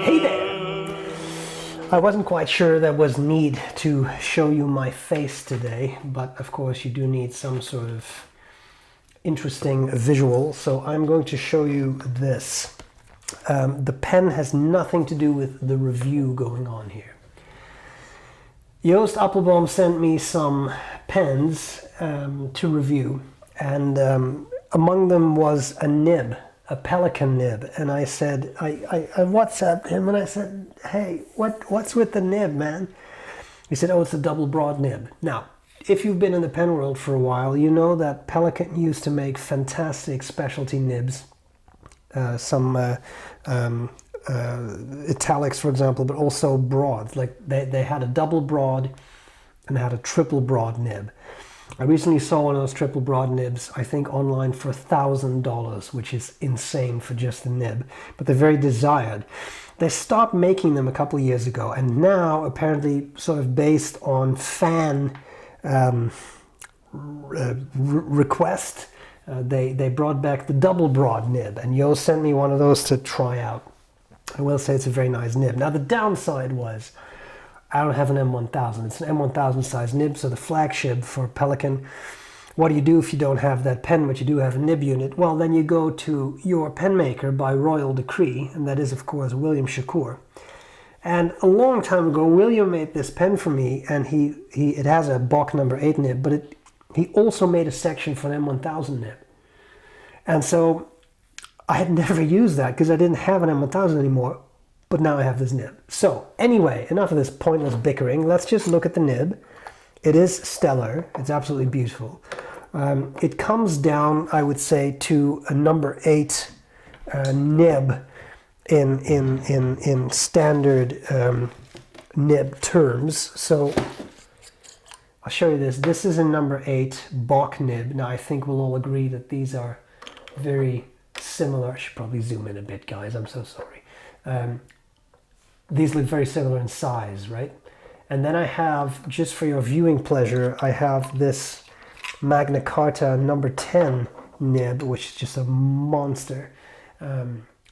Hey there! I wasn't quite sure there was need to show you my face today, but of course you do need some sort of interesting visual, so I'm going to show you this. The pen has nothing to do with the review going on here. Joost Appelboom sent me some pens to review, and among them was a nib, a Pelikan nib, and I said, I WhatsApped him and I said, hey, what's with the nib, man? He said, oh, it's a double broad nib. Now, if you've been in the pen world for a while, you know that Pelikan used to make fantastic specialty nibs, some italics, for example, but also broads. Like they had a double broad and had a triple broad nib. I recently saw one of those triple broad nibs, I think online for $1,000, which is insane for just a nib, but they're very desired. They stopped making them a couple of years ago, and now apparently sort of based on fan request, they brought back the double broad nib, and Yo sent me one of those to try out. I will say it's a very nice nib. Now the downside was I don't have an M1000. It's an M1000 size nib, so the flagship for Pelikan. What do you do if you don't have that pen, but you do have a nib unit? Well, then you go to your pen maker by royal decree, and that is, of course, William Shakur. And a long time ago, William made this pen for me, and it has a B.R.E number 8 nib, but he also made a section for an M1000 nib. And so I had never used that because I didn't have an M1000 anymore. But now I have this nib. So anyway, enough of this pointless bickering. Let's just look at the nib. It is stellar. It's absolutely beautiful. It comes down, I would say, to a number 8 nib in standard nib terms. So I'll show you this. This is a number 8 B.R.E nib. Now I think we'll all agree that these are very similar. I should probably zoom in a bit, guys. I'm so sorry. These look very similar in size, right? And then I have, just for your viewing pleasure, I have this Magna Carta number 10 nib, which is just a monster.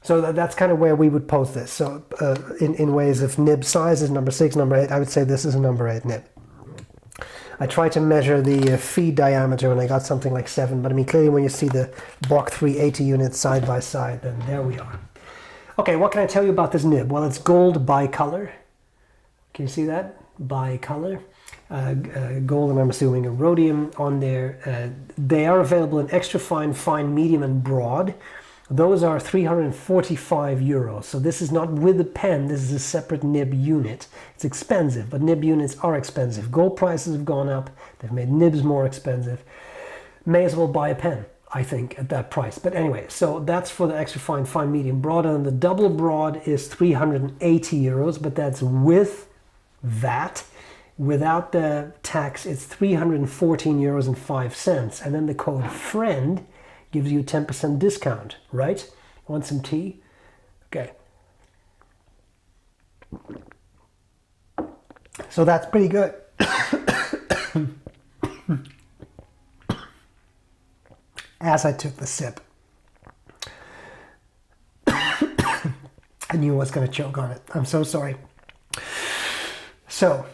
So that's kind of where we would pose this. So in ways of nib sizes, number 6, number 8, I would say this is a number 8 nib. I tried to measure the feed diameter and I got something like 7, but I mean, clearly when you see the B.R.E 380 units side by side, then there we are. Okay, what can I tell you about this nib? Well, it's gold bicolor. Can you see that? Bicolor. Gold, and I'm assuming a rhodium on there. They are available in extra fine, fine, medium, and broad. Those are €345. So this is not with the pen. This is a separate nib unit. It's expensive, but nib units are expensive. Gold prices have gone up. They've made nibs more expensive. May as well buy a pen, I think, at that price. But anyway, so that's for the extra fine, fine, medium, broad, and the double broad is €380, but that's with that. Without the tax, it's €314.05, and then the code FRIEND gives you a 10% discount, right? Want some tea? Okay. So that's pretty good. As I took the sip, I knew I was going to choke on it. I'm so sorry. So,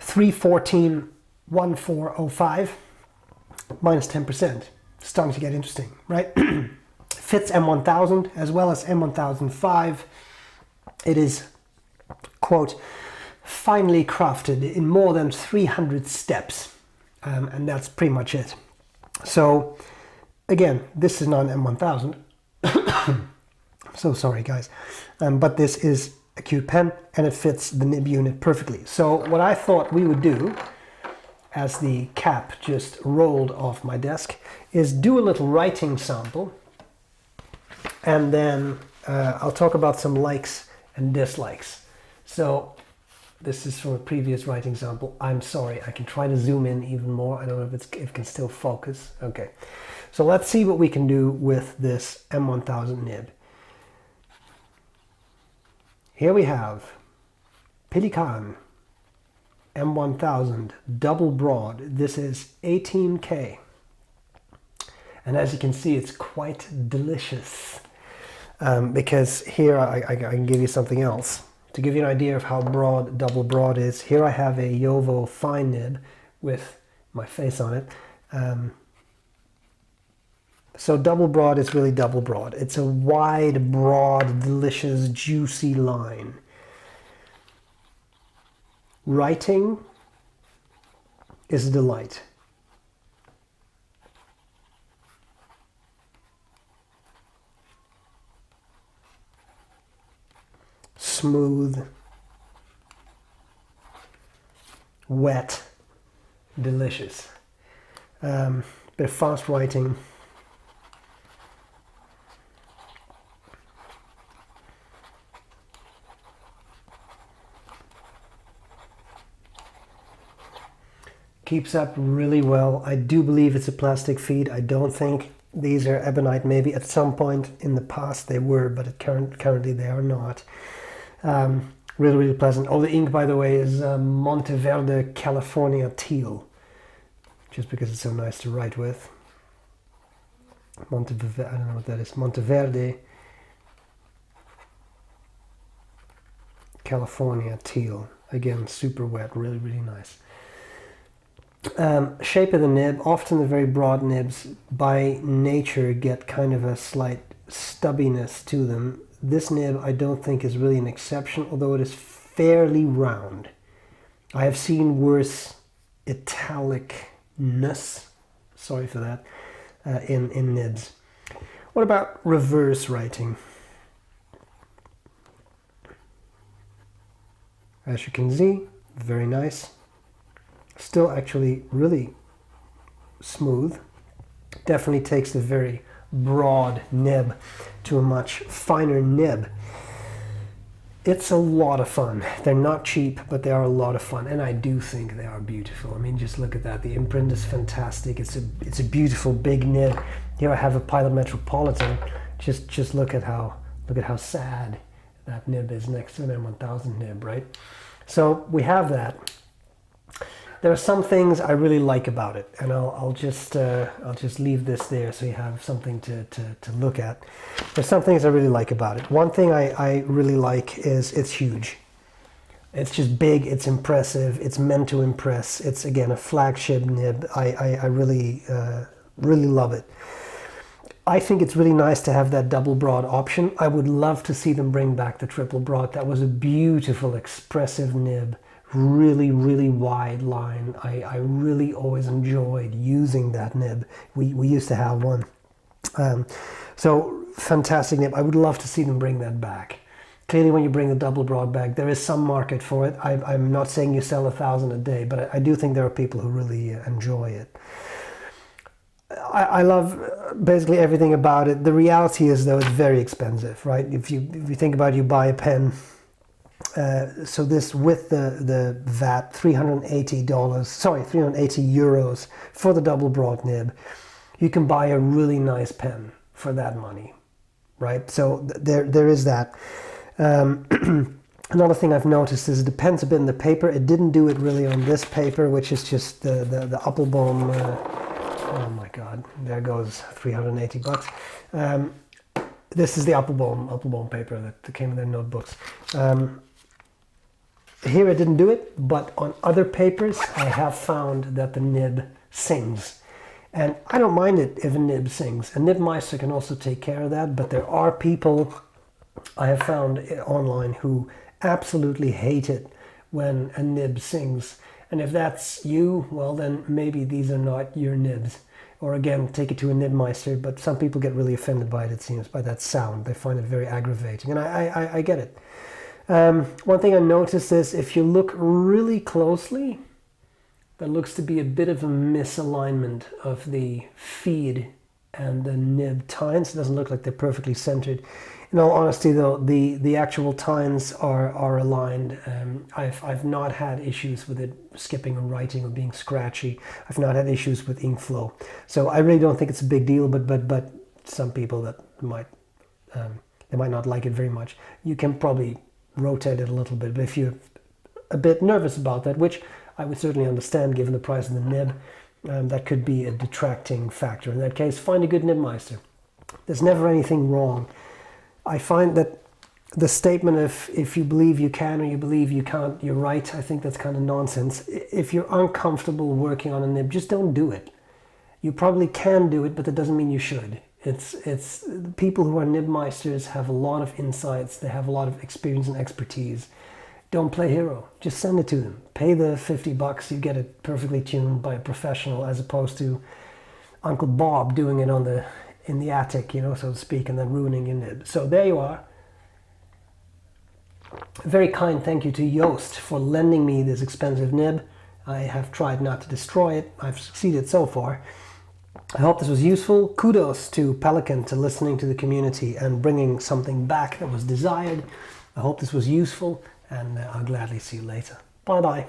314.1405 minus 10%. Starting to get interesting, right? Fits M1000 as well as M1005. It is, quote, finely crafted in more than 300 steps. And that's pretty much it. So, again, this is not an M1000. I'm so sorry, guys. But this is a cute pen, and it fits the nib unit perfectly. So what I thought we would do, as the cap just rolled off my desk, is do a little writing sample, and then I'll talk about some likes and dislikes. So this is from a previous writing sample. I'm sorry, I can try to zoom in even more. I don't know if it can still focus. Okay, so let's see what we can do with this M1000 nib. Here we have Pelikan M1000 double broad. This is 18K. And as you can see, it's quite delicious. because here I can give you something else. To give you an idea of how broad double broad is, here I have a Jowo fine nib with my face on it. So double broad is really double broad. It's a wide, broad, delicious, juicy line. Writing is a delight. Smooth, wet, delicious. Bit of fast writing. Keeps up really well. I do believe it's a plastic feed. I don't think these are ebonite. Maybe at some point in the past they were, but currently they are not. Really, really pleasant. Oh, the ink, by the way, is Monteverde California Teal, just because it's so nice to write with. Monteverde, I don't know what that is. Monteverde California Teal. Again, super wet, really, really nice. Shape of the nib, often the very broad nibs by nature get kind of a slight stubbiness to them. This nib I don't think is really an exception, although it is fairly round. I have seen worse italicness, sorry for that, in nibs. What about reverse writing? As you can see, very nice. Still actually really smooth. Definitely takes the very broad nib to a much finer nib. It's a lot of fun. They're not cheap, but they are a lot of fun, and I do think they are beautiful. I mean, just look at that. The imprint is fantastic. It's a beautiful big nib. Here I have a Pilot Metropolitan. Just look at how sad that nib is next to an M1000 nib, right? So we have that. There are some things I really like about it, and I'll just leave this there so you have something to look at. There's some things I really like about it. One thing I really like is it's huge. It's just big, it's impressive, it's meant to impress. It's, again, a flagship nib. I really love it. I think it's really nice to have that double broad option. I would love to see them bring back the triple broad. That was a beautiful, expressive nib. Really, really wide line. I really always enjoyed using that nib. We used to have one. So fantastic nib. I would love to see them bring that back. Clearly, when you bring the double broad back, there is some market for it. I'm not saying you sell 1,000 a day, but I do think there are people who really enjoy it. I love basically everything about it. The reality is, though, it's very expensive, right? If you think about it, you buy a pen. So this, with the VAT, €380 for the double broad nib. You can buy a really nice pen for that money, right? So there is that. Another thing I've noticed is it depends a bit on the paper. It didn't do it really on this paper, which is just the Appelboom. Oh my God, there goes $380. This is the Appelboom paper that came in their notebooks. Here it didn't do it, but on other papers I have found that the nib sings. And I don't mind it if a nib sings. A nibmeister can also take care of that, but there are people I have found online who absolutely hate it when a nib sings. And if that's you, well then maybe these are not your nibs. Or again, take it to a nibmeister, but some people get really offended by it seems, by that sound. They find it very aggravating, and I get it. One thing I noticed is if you look really closely, there looks to be a bit of a misalignment of the feed and the nib tines. It doesn't look like they're perfectly centered. In all honesty, though, the actual tines are aligned. I've not had issues with it skipping or writing or being scratchy. I've not had issues with ink flow. So I really don't think it's a big deal, but some people that might they might not like it very much. You can probably rotate it a little bit, but if you're a bit nervous about that, which I would certainly understand given the price of the nib, that could be a detracting factor. In that case, find a good nibmeister. There's never anything wrong I find that the statement of if you believe you can or you believe you can't, you're right, I think that's kind of nonsense. If you're uncomfortable working on a nib, just don't do it. You probably can do it, but that doesn't mean you should. It's people who are nibmeisters have a lot of insights, they have a lot of experience and expertise. Don't play hero, just send it to them. Pay the $50, you get it perfectly tuned by a professional, as opposed to Uncle Bob doing it in the attic, you know, so to speak, and then ruining your nib. So there you are. A very kind thank you to Joost for lending me this expensive nib. I have tried not to destroy it. I've succeeded so far. I hope this was useful. Kudos to Pelikan to listening to the community and bringing something back that was desired. I hope this was useful, and I'll gladly see you later. Bye bye.